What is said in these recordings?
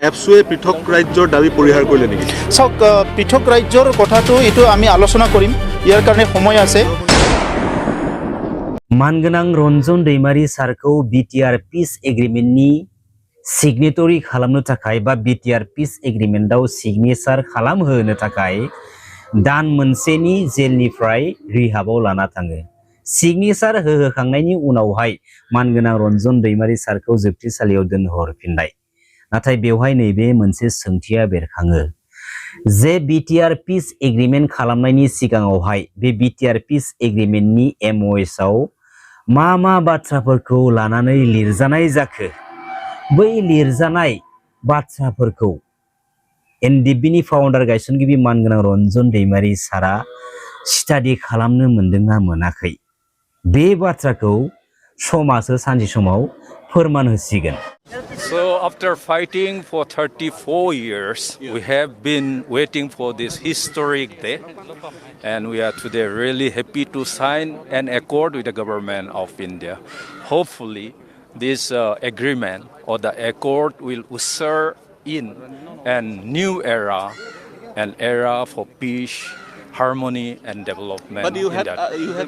এপছুৱে পৃথক ৰাজ্যৰ দাবী পৰিহাৰ কৰিলে নেকি? চাওক, পৃথক ৰাজ্যৰ কথাটো এইটো আমি আলোচনা কৰিম, ইয়াৰ কাৰণে সময় আছে। मानगोनां रन्जन दैमारी सारखौ बिटिआर पिस एग्रिमेन्टनि सिगनेटरि खालामनो थाखाय बा बिटिआर पिस एग्रिमेन्टआव सिगनेचार खालामहोनो थाखाय दान मोनसेनि जेलनिफ्राय रिहाबाव लाना थाङो। सिगनेचार होखांनायनि उनावहाय मानगोनां रन्जन दैमारी सारखौ जोबथेसालियाव दोनहरफिननाय। नाथाय बेवहाय नैबे मोनसे सोंथिया बेरखाङो जे बिटिआर पिस एग्रिमेन्ट खालामनायनि सिगाङावहाय बे बिटिआर पिस एग्रिमेन्टनि एमओएस आव मा बाथ्राफोरखौ लानानै लिरजानाय जाखो, बै लिरजानाय बाथ्राफोरखौ एनडिबिनि फाउन्डार गायसनगिरि मानगोनां रन्जन दैमारी सारा स्टाडि खालामनो मोनदोंना मोनाखै, बे बाथ्राखौ समाजो सानसे समाव फोरमान होसिगोन। So after fighting for 34 years, we have been waiting for this historic day, and we are today really happy to sign an accord with the government of India. Hopefully, this agreement or the accord will usher in a new era, an era for peace, harmony and development. But you had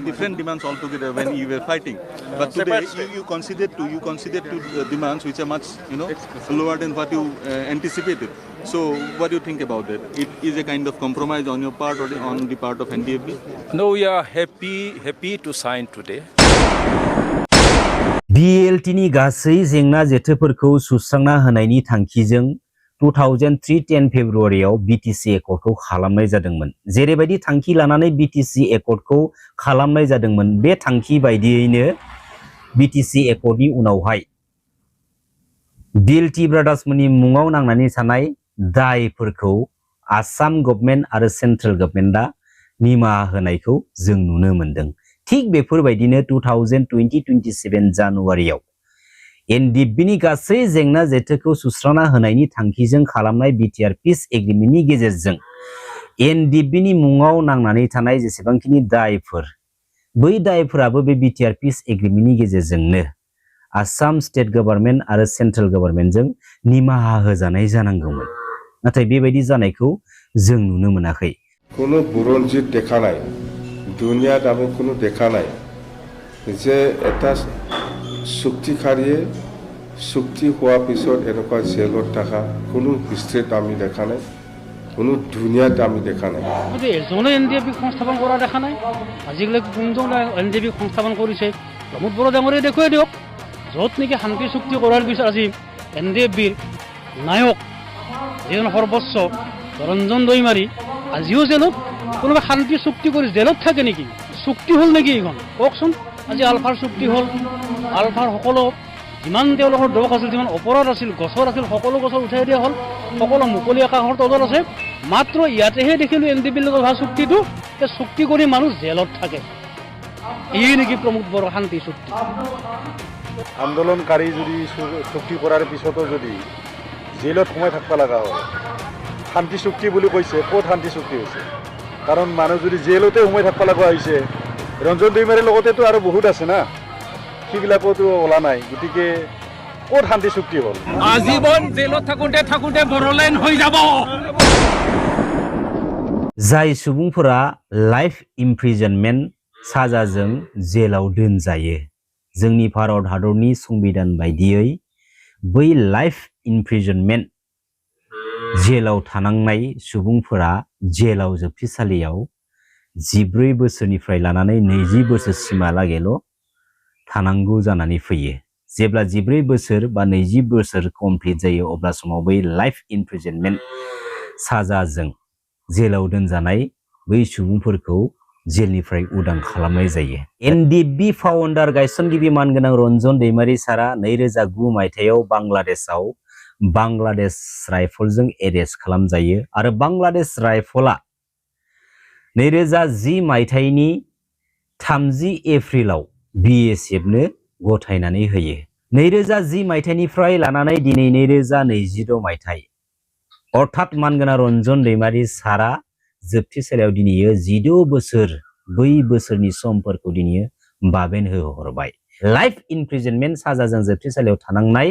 different demands altogether when you were fighting. But today you considered two demands which are much lower than what you anticipated. So what do you think about that? It is a kind of compromise on your part or on the part of NDFB? No, we are happy to sign today. बिएलटिनि गासै जेंना जेथोफोरखौ सुस्रांना होनायनि थांखिजों 2003 फेब्रुवारियाव BTC एकर्डखौ खालामनाय जादोंमोन। जेरैबायदि थांखि लानानै BTC एकर्डखौ खालामनाय जादोंमोन, बे थांखि बायदियैनो बिटिसि एकर्डनि उनावहाय बिएलटि ब्रादार्समोननि मुङाव नांनानै थानाय दायफोरखौ आसाम गभर्नमेन्ट आरो सेन्ट्रेल गभर्नमेन्टआ निमाहा होनायखौ जों नुनो मोनदों। थिग बेफोरबायदिनो 2027 जानुवारियाव एनडिबिनि गासै जेंना जेथोखौ सुस्रांना होनायनि थांखिजों खालामनाय बिटिआर पिस एग्रिमेन्टनि गेजेरजों एनडिबिनि मुङाव नांनानै थानाय जेसेबांखिनि दायफोर, बै दायफोराबो बे बिटिआर पिस एग्रिमेन्टनि गेजेरजोंनो आसाम स्टेट गभर्नमेन्ट आरो सेन्ट्रेल गभर्नमेन्टजों निमाहा होजानाय जानांगौमोन। नाथाय बेबायदि जानायखौ जों नुनो मोनाखै। কোনো বুৰঞ্জীত দেখা নাই, দুনিয়াত আমি কোনো দেখা নাই যে এটা চুক্তিকাৰীয়ে চুক্তি হোৱাৰ পিছত এনেকুৱা জেলত থকা কোনো হিষ্ট্ৰীত আমি দেখা নাই, কোনো দুনিয়াত আমি দেখা নাই। এজনে এনডিএফবি সংস্থাপন কৰা দেখা নাই। আজিকালি কোনজন এনডিএফবি সংস্থাপন কৰিছে? প্ৰমোদ বৰডাঙৰীয়ে দেখুৱাই দিয়ক। য'ত নেকি শান্তি চুক্তি কৰাৰ পিছত আজি এনডিএফবিৰ নায়ক যিজন সৰ্বোচ্চ ৰঞ্জন দৈমাৰী আজিও জেলত। কোনোবা শান্তি চুক্তি কৰি জেলত থাকে নেকি? চুক্তি হ'ল নেকি এইখন কওকচোন? আজি আলফাৰ চুক্তি হ'ল, আলফাৰ সকলো যিমান তেওঁলোকৰ দোষ আছিল, যিমান অপৰাধ আছিল, গছৰ আছিল, সকলো গছৰ উঠাই দিয়া হ'ল, সকলো মুকলি আকাশৰ তলত আছে। মাত্ৰ ইয়াতেহে দেখিলোঁ এনডিবিৰ লগত হোৱা চুক্তিটো, সেই চুক্তি কৰি মানুহ জেলত থাকে। এই নেকি প্ৰমোদ বড়োৰ শান্তি চুক্তি? আন্দোলনকাৰী যদি চুক্তি কৰাৰ পিছতো যদি জেলত সোমাই থাকিব লগা হয়, শান্তি চুক্তি বুলি কৈছে, ক'ত শান্তি চুক্তি হৈছে? কাৰণ মানুহ যদি জেলতে সোমাই থাকিব লগা হৈছে, ৰঞ্জন দৈমাৰীৰ লগতেতো আৰু বহুত আছে না, সেইবিলাকতো ওলা নাই। গতিকে ক'ত শান্তি চুক্তি হ'ল? আজীৱন জেলত থাকোঁতে বড়োলেণ্ড হৈ যাব। जाय सुबुंफोरा लाइफ इमप्रिजनमेन्ट साजाजों जेलाव दोनजायो, जोंनि भारत हादरनि संबिधान बायदियै बै लाइफ इमप्रिजनमेन्ट जेलाव थानांनाय सुबुंफोरा जेलाव जोबथेसालियाव 14 बोसोरनिफ्राय लानानै 20 बोसोरसिमहालागैल' थानांगौ जानानै फैयो। जेब्ला 14 बोसोर बा 20 बोसोर कमप्लिट जायो, अब्ला समाव बै लाइफ इमप्रिजनमेन्ट साजाजों जेलाव दोनजानाय बै सुबुंफोरखौ जेलनिफ्राय उदां खालामनाय जायो। एनडिबि फाउन्डार गायसनगिरि मानगोनां रन्जन दैमारी सारा 2009 मायथाइयाव बांलादेशआव बांलादेश राइफलजों एरेस्ट खालामजायो आरो बांलादेश राइफला 2010 मायथाइनि 30 एप्रिलाव बिएसएफनो गथायनानै होयो। 2010 मायथाइनिफ्राय लानानै दिनै 2026 मायथाइ, अर्थात मानगोनां रन्जन दैमारी सारा जोबथेसालियाव दिनैयो 16 बोसोर, बै बोसोरनि समफोरखौ दिनैयो बाबेन होहरबाय। लाइफ इमप्रिजनमेन्ट साजाजों जोबथेसालियाव थानांनाय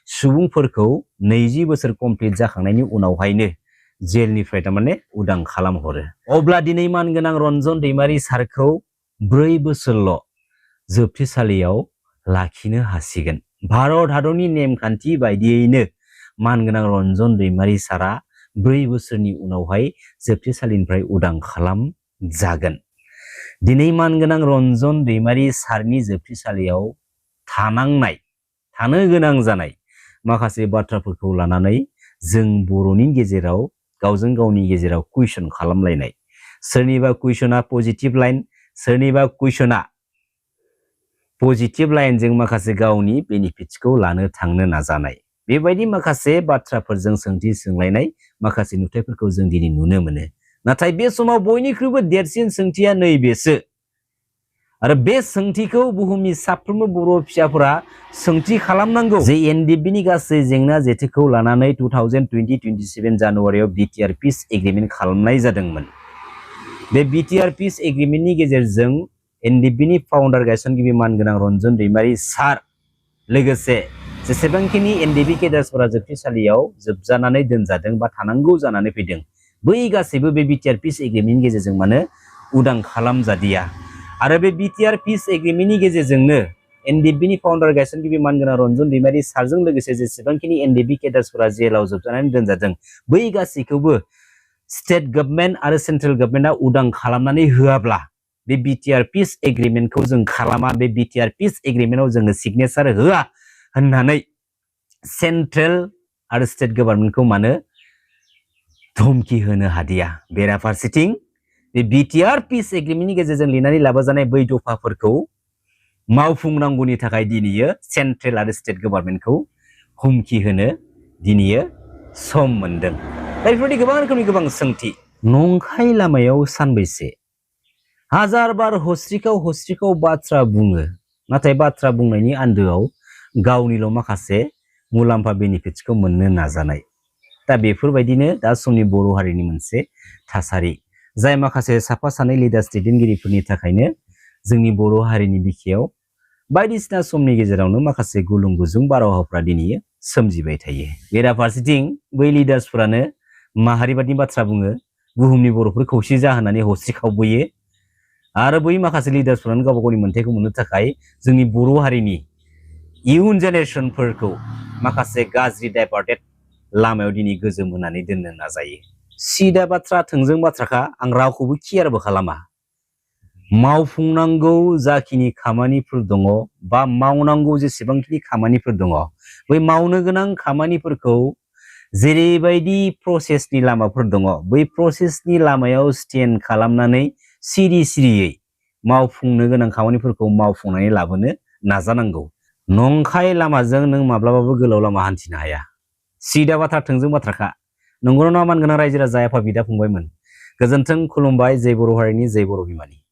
सुबुंफोरखौ 20 बोसोर कमप्लिट जाखांनायनि उनावहायनो जेलनिफ्राय तारमाने उदां खालामहरो अब्ला दिनै मानगोनां रन्जन दैमारि सारखौ 4 बोसोरल' जोबथेसालियाव लाखिनो हासिगोन भारत हादरनि नेमखान्थि बायदियैनो मानगोनां रन्जन दैमारि सारा 4 बोसोरनि उनावहाय जोबथेसालिनिफ्राय उदां खालाम जागोन दिनै मानगोनां रन्जन दैमारि सारनि जोबथेसालियाव थानो गोनां जानाय माखासे बाथ्राफोरखौ लानानै जों बर'नि गेजेराव गावजों गावनि गेजेराव कुइसन खालामलायनाय सोरनिबा कुइसना पजिटिभ लाइन सोरनिबा कुइसना पजिटिभ लाइनजों माखासे गावनि बेनिफिट्सखौ लानो थांनो नाजानाय बेबायदि माखासे बाथ्राफोरजों सोंथि सोंलायनाय माखासे नुथायफोरखौ जों दिनै नुनो मोनो नाथाय बे समाव बयनिख्रुइबो देरसिन सोंथिया नैबेसो आरो बे सोंथिखौ बुहुमनि साफ्रोमबो बर' फिसाफोरा सोंथि खालामनांगौ जे एनडिएफबि नि गासै जेंना जेथोखौ लानानै 2020-27 जानुवारियाव बिटिआर पिस एग्रिमेन्ट खालामनाय जादोंमोन बे बिटिआर पिस एग्रिमेन्टनि गेजेरजों एनडिएफबि नि फाउन्डार गायसनगिरि मानगोनां रन्जन दैमारि सार लोगोसे जेसेबांखिनि एनडिएफबि केडार्सफोरा जोबथेसालियाव जोबजानानै दोनजादों बा थानांगौ जानानै फैदों बै गासैबो बे बिटिआर पिस एग्रिमेन्टनि गेजेरजों मानो उदां खालामजादिया आरो बे बिटिआर पिस एग्रिमेन्टनि गेजेरजोंनो एनडिएफबि नि फाउन्डार गायसनगिरि मानगोनां रन्जन दैमारि सारजों लोगोसे जेसेबांखिनि एनडिएफबि केडार्सफोरा जेलाव जोबजानानै दोनजादों बै गासैखौबो स्टेट गभर्नमेन्ट आरो सेन्ट्रेल गभर्नमेन्टआ उदां खालामनानै होआब्ला बे बिटिआर पिस एग्रिमेन्टखौ जों खालामा बे बिटिआर पिस एग्रिमेन्टआव जोङो सिगनेचार होआ होननानै सेन्ट्रेल आरो स्टेट गभर्नमेन्टखौ मानो धमकी होनो हादिया बेराफारसेथिं बे बिटिआर पिस एग्रिमेन्टनि गेजेरजों लिरनानै लाबोजानाय बै दफाफोरखौ मावफुंनांगौनि थाखाय दिनैयो सेन्ट्रेल आरो स्टेट गभर्नमेन्टखौ हुमखि होनो दिनैयो सम मोनदों दा बेफोरबायदि गोबां रोखोमनि गोबां सोंथि नंखाय लामायाव सानबैसे हाजार बार हस्रिखाव बाथ्रा बुङो नाथाय बाथ्रा बुंनायनि आन्दोआव गावनिल' माखासे मुलाम्फा बेनिफिट्सखौ मोननो नाजानाय दा बेफोरबायदिनो दा समनि बर' हारिनि मोनसे थासारि जाय माखासे साफा सानै लिडार्स दैदेनगिरिफोरनि थाखायनो जोंनि बर' हारिनि बिखायाव बायदिसिना समनि गेजेरावनो माखासे गुलुं गुजुं बारहावाफ्रा दिनै सोमजिबाय थायो बेराफारसेथिं बै लिडार्सफोरानो माहारिबादि बाथ्रा बुङो बुहुमनि बर'फोर खौसे जा होननानै हस्रिखावबोयो आरो बै माखासे लिडार्सफोरानो गावबा गावनि मोन्थाइखौ मोननो थाखाय जोंनि बर' हारिनि इयुन जेनेरेसनफोरखौ माखासे गाज्रि डाइभार्टेड लामायाव दिनै गोजोम होनानै दोननो नाजायो सिदा बाथ्रा थोंजों बाथ्राखा आं रावखौबो केयारबो खालामा मावफुंनांगौ जाखिनि खामानिफोर दङ बा मावनांगौ जेसेबांखिनि खामानिफोर दङ बै मावनो गोनां खामानिफोरखौ जेरैबायदि प्रसेसनि लामाफोर दङ बै प्रसेसनि लामायाव स्टेन्ड खालामनानै सिरियै मावफुंनो गोनां खामानिफोरखौ मावफुंनानै लाबोनो नाजानांगौ नंखाय लामाजों नों माब्लाबाबो गोलाव लामा हान्थिनो हाया सिदा बाथ्रा थोंजों बाथ्राखा नंगौना नङा मानगोनां रायजो राजा आफा बिदा फंबायमोन गोजोन्थों खुलुमबाय जय बर' हारिनि जय बर' बिमानि